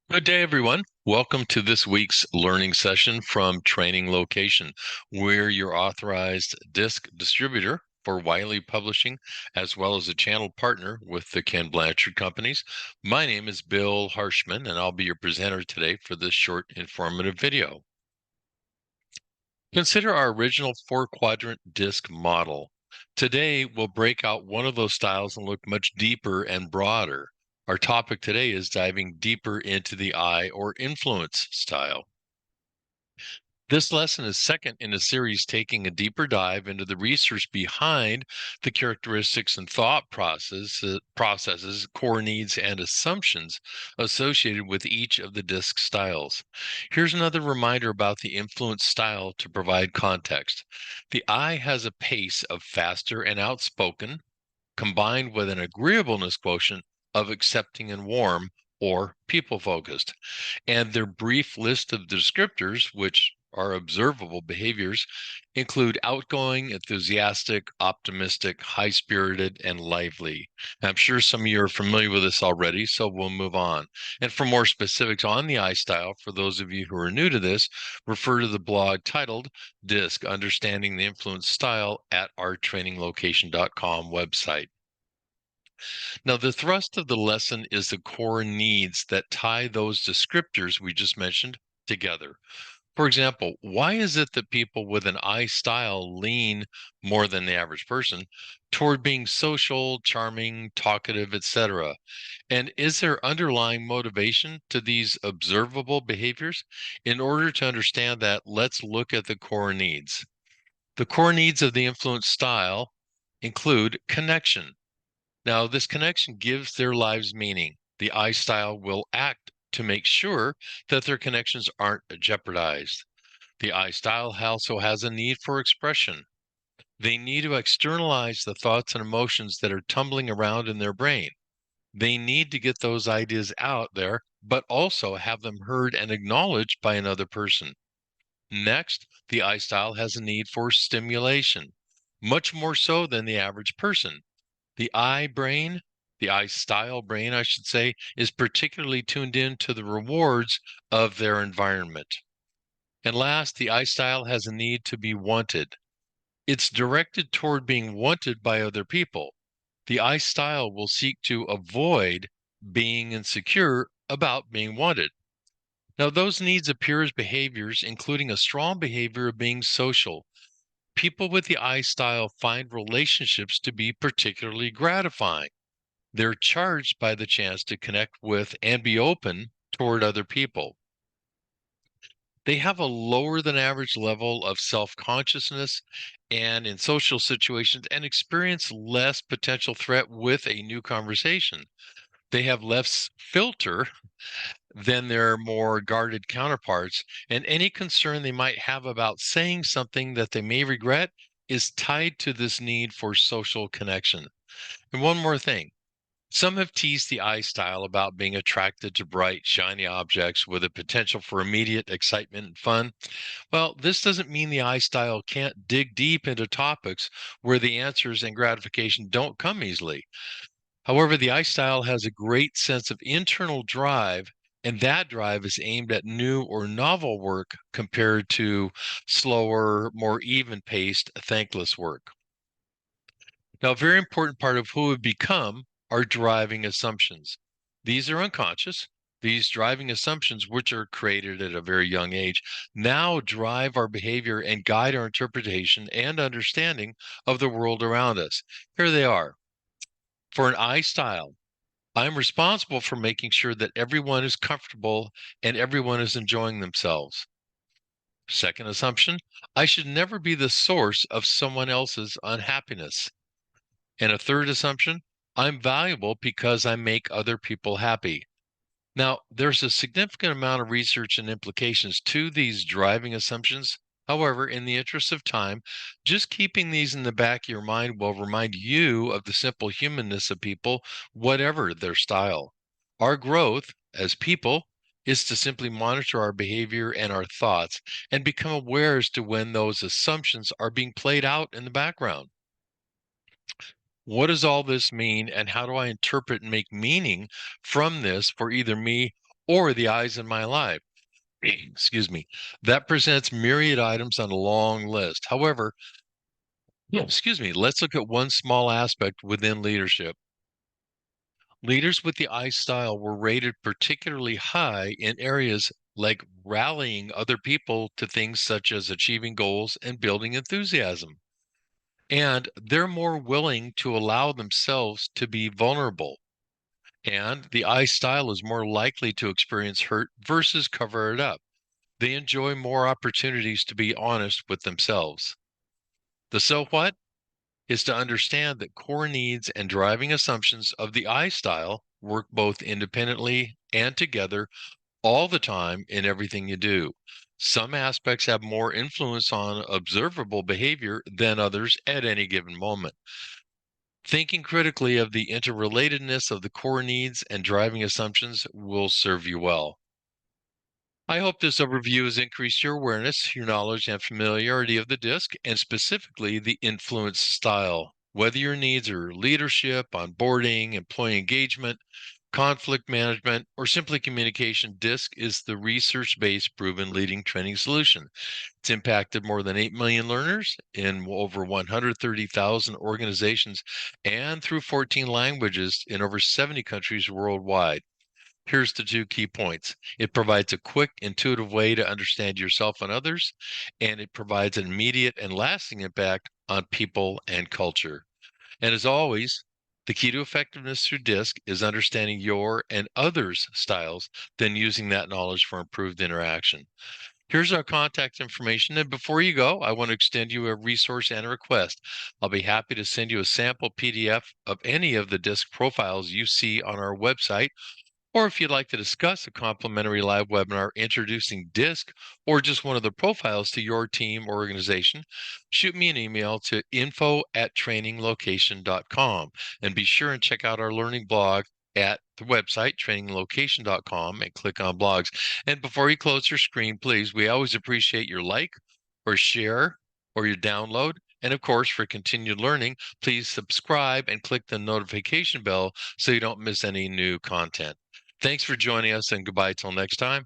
Good day, everyone. Welcome to this week's learning session from Training Location. We're your authorized DiSC distributor for Wiley Publishing, as well as a channel partner with the Ken Blanchard Companies. My name is Bill Harshman, and I'll be your presenter today for this short informative video. Consider our original four-quadrant DiSC model. Today, we'll break out one of those styles and look much deeper and broader. Our topic today is diving deeper into the I or influence style. This lesson is second in a series taking a deeper dive into the research behind the characteristics and thought processes, core needs, and assumptions associated with each of the DiSC styles. Here's another reminder about the influence style to provide context. The I has a pace of faster and outspoken, combined with an agreeableness quotient of accepting and warm or people-focused. And their brief list of descriptors, which are observable behaviors, include outgoing, enthusiastic, optimistic, high-spirited, and lively. I'm sure some of you are familiar with this already, so we'll move on. And for more specifics on the I style, for those of you who are new to this, refer to the blog titled DiSC, Understanding the Influence Style at our traininglocation.com website. Now, the thrust of the lesson is the core needs that tie those descriptors we just mentioned together. For example, why is it that people with an I style lean more than the average person toward being social, charming, talkative, etc.? And is there underlying motivation to these observable behaviors? In order to understand that, let's look at the core needs. The core needs of the influence style include connection. Now, this connection gives their lives meaning. The I style will act to make sure that their connections aren't jeopardized. The I style also has a need for expression. They need to externalize the thoughts and emotions that are tumbling around in their brain. They need to get those ideas out there, but also have them heard and acknowledged by another person. Next, the I style has a need for stimulation, much more so than the average person. The I style brain, I should say, is particularly tuned in to the rewards of their environment. And last, the I style has a need to be wanted. It's directed toward being wanted by other people. The I style will seek to avoid being insecure about being wanted. Now, those needs appear as behaviors, including a strong behavior of being social. People with the I style find relationships to be particularly gratifying. They're charged by the chance to connect with and be open toward other people. They have a lower than average level of self-consciousness and in social situations and experience less potential threat with a new conversation. They have less filter than their more guarded counterparts, and any concern they might have about saying something that they may regret is tied to this need for social connection. And one more thing. Some have teased the I style about being attracted to bright, shiny objects with a potential for immediate excitement and fun. Well, this doesn't mean the I style can't dig deep into topics where the answers and gratification don't come easily. However, the I style has a great sense of internal drive, and that drive is aimed at new or novel work compared to slower, more even paced, thankless work. Now, a very important part of who we become are driving assumptions. These are unconscious. These driving assumptions, which are created at a very young age, now drive our behavior and guide our interpretation and understanding of the world around us. Here they are. For an I style, I'm responsible for making sure that everyone is comfortable and everyone is enjoying themselves. Second assumption, I should never be the source of someone else's unhappiness. And a third assumption, I'm valuable because I make other people happy. Now, there's a significant amount of research and implications to these driving assumptions. However, in the interest of time, just keeping these in the back of your mind will remind you of the simple humanness of people, whatever their style. Our growth as people is to simply monitor our behavior and our thoughts and become aware as to when those assumptions are being played out in the background. What does all this mean, and how do I interpret and make meaning from this for either me or the eyes in my life. Excuse me. That presents myriad items on a long list. However, excuse me, let's look at one small aspect within leadership. Leaders with the I style were rated particularly high in areas like rallying other people to things such as achieving goals and building enthusiasm. And they're more willing to allow themselves to be vulnerable. And the I style is more likely to experience hurt versus cover it up. They enjoy more opportunities to be honest with themselves. The so what is to understand that core needs and driving assumptions of the I style work both independently and together all the time in everything you do. Some aspects have more influence on observable behavior than others at any given moment. Thinking critically of the interrelatedness of the core needs and driving assumptions will serve you well. I hope this overview has increased your awareness, your knowledge, and familiarity of the DiSC, and specifically the influence style. Whether your needs are leadership, onboarding, employee engagement, conflict management, or simply communication, DiSC is the research-based proven leading training solution. It's impacted more than 8 million learners in over 130,000 organizations and through 14 languages in over 70 countries worldwide. Here's the two key points. It provides a quick, intuitive way to understand yourself and others, and it provides an immediate and lasting impact on people and culture. And as always, the key to effectiveness through DiSC is understanding your and others' styles, then using that knowledge for improved interaction. Here's our contact information. And before you go, I want to extend you a resource and a request. I'll be happy to send you a sample PDF of any of the DiSC profiles you see on our website, or if you'd like to discuss a complimentary live webinar introducing DiSC or just one of the profiles to your team or organization, shoot me an email to info@traininglocation.com. And be sure and check out our learning blog at the website, traininglocation.com, and click on blogs. And before you close your screen, please, we always appreciate your like or share or your download. And of course, for continued learning, please subscribe and click the notification bell so you don't miss any new content. Thanks for joining us, and goodbye till next time.